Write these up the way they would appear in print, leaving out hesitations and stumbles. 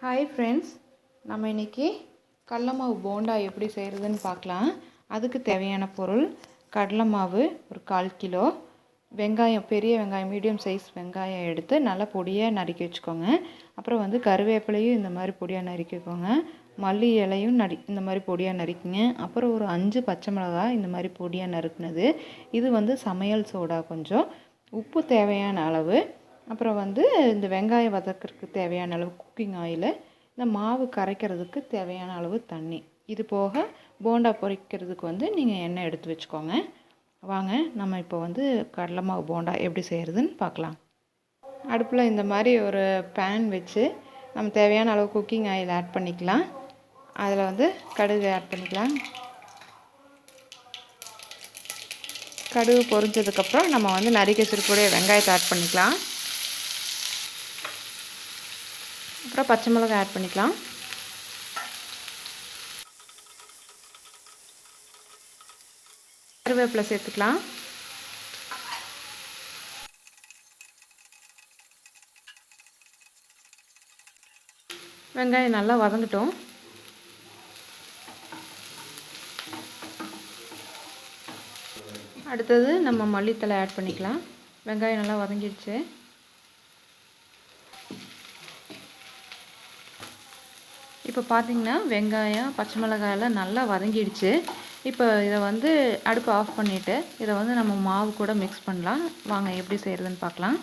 Hi friends, நம்ம இன்றைக்கி கடலை மாவு போண்டா எப்படி செய்கிறதுன்னு பார்க்கலாம். அதுக்கு தேவையான பொருள் கடலை மாவு ஒரு 1/4 கிலோ, வெங்காயம் பெரிய வெங்காயம் மீடியம் சைஸ் வெங்காயம் எடுத்து நல்லா பொடியாக நறுக்கி வச்சுக்கோங்க. அப்புறம் கருவேப்பிலையும் இந்த மாதிரி பொடியாக நறுக்கிக்கோங்க. மல்லி இலையும் இந்த மாதிரி பொடியாக நறுக்கிங்க. அப்புறம் ஒரு 5 பச்சை மிளகாய் இந்த மாதிரி பொடியாக நறுக்குனது. இது சமையல் சோடா கொஞ்சம், உப்பு தேவையான அளவு, அப்புறம் இந்த வெங்காயம் வதக்கிறதுக்கு தேவையான அளவு குக்கிங் ஆயில், இந்த மாவு கரைக்கிறதுக்கு தேவையான அளவு தண்ணி. இது போக போண்டா பொரிக்கிறதுக்கு நீங்கள் எண்ணெய் எடுத்து வச்சுக்கோங்க. வாங்க நம்ம இப்போ கடலை மாவு போண்டா எப்படி செய்கிறதுன்னு பார்க்கலாம். அடுப்பில் இந்த மாதிரி ஒரு பேன் வச்சு நம்ம தேவையான அளவு குக்கிங் ஆயில் ஆட் பண்ணிக்கலாம். அதில் கடுகு ஆட் பண்ணிக்கலாம். கடுகு பொரிஞ்சதுக்கப்புறம் நம்ம நறுக்கி வச்சிருக்கக்கூடிய வெங்காயத்தை ஆட் பண்ணிக்கலாம். அப்புறம் பச்சை மிளகாய் ஆட் பண்ணிக்கலாம். கருவேப்பிலை சேர்த்துக்கலாம். வெங்காயம் நல்லா வதங்கட்டும். அடுத்தது நம்ம மல்லித்தலை ஆட் பண்ணிக்கலாம். வெங்காயம் நல்லா வதங்கிடுச்சு. இப்போ பார்த்திங்கன்னா வெங்காயம் பச்சை மிளகாயெல்லாம் நல்லா வதங்கிடுச்சு. இப்போ இதை அடுப்பை ஆஃப் பண்ணிவிட்டு இதை நம்ம மாவு கூட மிக்ஸ் பண்ணலாம். வாங்க எப்படி செய்கிறதுன்னு பார்க்கலாம்.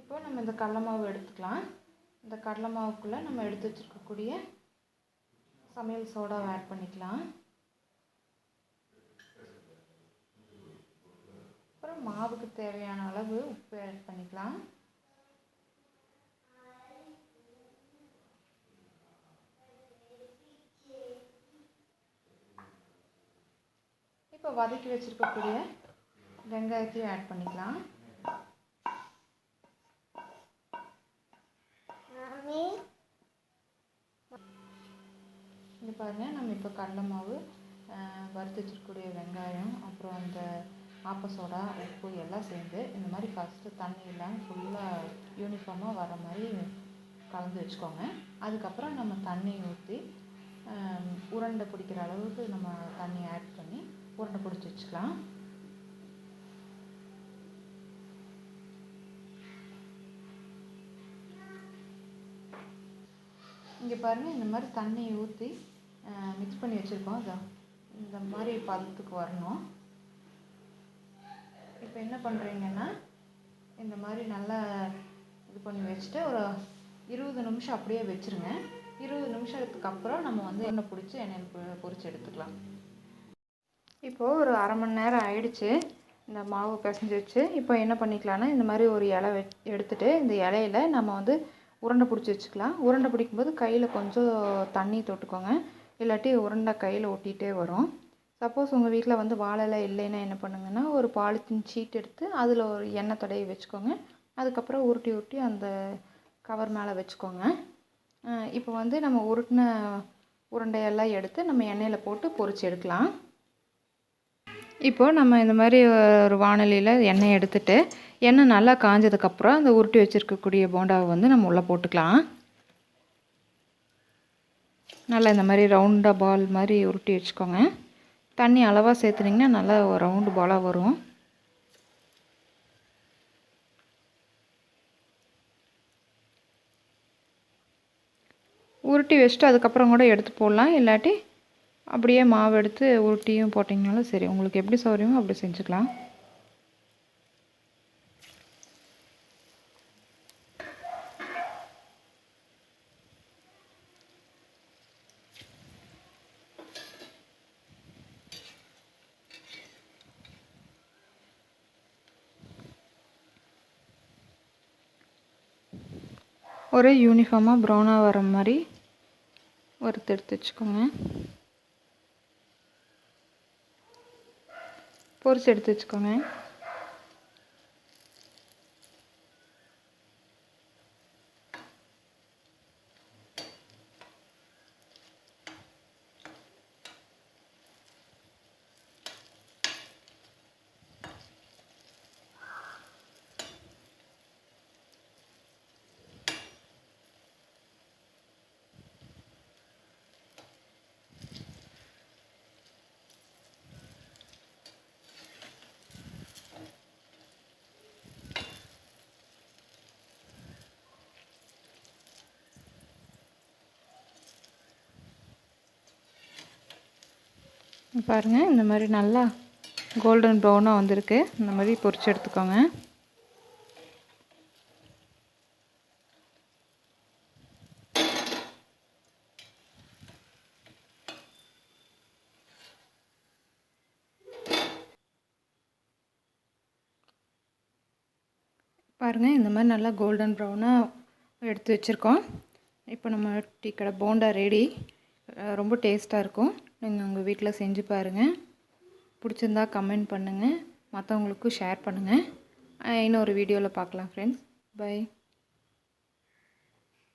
இப்போ நம்ம இந்த கடலை மாவு எடுத்துக்கலாம். இந்த கடலை மாவுக்குள்ளே நம்ம எடுத்து வச்சுருக்கக்கூடிய சமையல் சோடாவை ஆட் பண்ணிக்கலாம். அப்புறம் மாவுக்கு தேவையான அளவு உப்பு ஆட் பண்ணிக்கலாம். இப்போ வதக்கி வச்சுருக்கக்கூடிய வெங்காயத்தையும் ஆட் பண்ணிக்கலாம். இங்கே பாருங்கள், நம்ம இப்போ கடலை மாவு வறுத்து வச்சுருக்கக்கூடிய வெங்காயம், அப்புறம் அந்த ஆப்ப சோடா, உப்பு எல்லாம் சேர்ந்து இந்த மாதிரி ஃபஸ்ட்டு தண்ணி இல்லாமல் ஃபுல்லாக யூனிஃபார்மாக வர மாதிரி கலந்து வச்சுக்கோங்க. அதுக்கப்புறம் நம்ம தண்ணி ஊற்றி உருண்டை பிடிக்கிற அளவுக்கு நம்ம தண்ணி ஆட் பண்ணி உருண்டை பிடிச்சி வச்சுக்கலாம். இங்கே பாருங்கள், இந்த மாதிரி தண்ணி ஊற்றி மிக்ஸ் பண்ணி வச்சுருக்கோம். இந்த மாதிரி பதத்துக்கு வரணும். இப்போ என்ன பண்ணுறீங்கன்னா, இந்த மாதிரி நல்லா இது பண்ணி வச்சுட்டு ஒரு 20 நிமிஷம் அப்படியே வச்சுருங்க. 20 நிமிஷத்துக்கு அப்புறம் நம்ம எண்ணெய் பிடிச்சி எண்ணெயில் பொரித்து எடுத்துக்கலாம். இப்போது ஒரு அரை மணி நேரம் ஆயிடுச்சு இந்த மாவு பிசைஞ்சு வச்சு. இப்போ என்ன பண்ணிக்கலாம்னா, இந்த மாதிரி ஒரு இலை எடுத்துகிட்டு இந்த இலையில நம்ம உருண்டை பிடிச்சி வச்சுக்கலாம். உருண்டை பிடிக்கும்போது கையில் கொஞ்சம் தண்ணி தொட்டுக்கோங்க, இல்லாட்டி உருண்டை கையில் ஒட்டிகிட்டே வரும். சப்போஸ் உங்கள் வீட்டில் வாழை இலை இல்லைன்னா என்ன பண்ணுங்கன்னா, ஒரு பாலித்தீன் ஷீட் எடுத்து அதில் ஒரு எண்ணெய் தடவி வச்சுக்கோங்க. அதுக்கப்புறம் உருட்டி அந்த கவர் மேலே வச்சுக்கோங்க. இப்போ நம்ம உருட்டின உருண்டையெல்லாம் எடுத்து நம்ம எண்ணெயில் போட்டு பொரிச்சு எடுக்கலாம். இப்போது நம்ம இந்த மாதிரி ஒரு வாணலியில் எண்ணெய் எடுத்துகிட்டு எண்ணெய் நல்லா காஞ்சதுக்கப்புறம் அந்த உருட்டி வச்சுருக்கக்கூடிய போண்டாவை நம்ம உள்ளே போட்டுக்கலாம். நல்லா இந்த மாதிரி ரவுண்டாக பால் மாதிரி உருட்டி வச்சுக்கோங்க. தண்ணி அளவாக சேர்த்துனிங்கன்னா நல்லா ஒரு ரவுண்டு பாலாக வரும். உருட்டி வச்சுட்டு அதுக்கப்புறம் கூட எடுத்து போடலாம், இல்லாட்டி அப்படியே மாவு எடுத்து உருட்டியும் போட்டிங்கனாலும் சரி, உங்களுக்கு எப்படி சௌகரியமோ அப்படி செஞ்சுக்கலாம். ஒரு யூனிஃபார்மாக ப்ரௌனாக வர மாதிரி வறுத்து எடுத்து வச்சுக்கோங்க. பொரிச்சு எடுத்து வச்சுக்கோங்க. பாருங்கள், இந்த மாதிரி நல்லா கோல்டன் ப்ரௌனாக வந்திருக்கு. இந்த மாதிரி பொரிச்சு எடுத்துக்கோங்க. பாருங்கள், இந்த மாதிரி நல்லா கோல்டன் ப்ரௌனாக எடுத்து வச்சுருக்கோம். இப்போ நம்ம டீ கடை போண்டா ரெடி. ரொம்ப டேஸ்ட்டாக இருக்கும். நீங்கள் உங்கள் வீட்டில் செஞ்சு பாருங்கள். பிடிச்சிருந்தா கமெண்ட் பண்ணுங்கள், மற்றவங்களுக்கும் ஷேர் பண்ணுங்கள். இன்னொரு வீடியோவில் பார்க்கலாம் ஃப்ரெண்ட்ஸ். பை.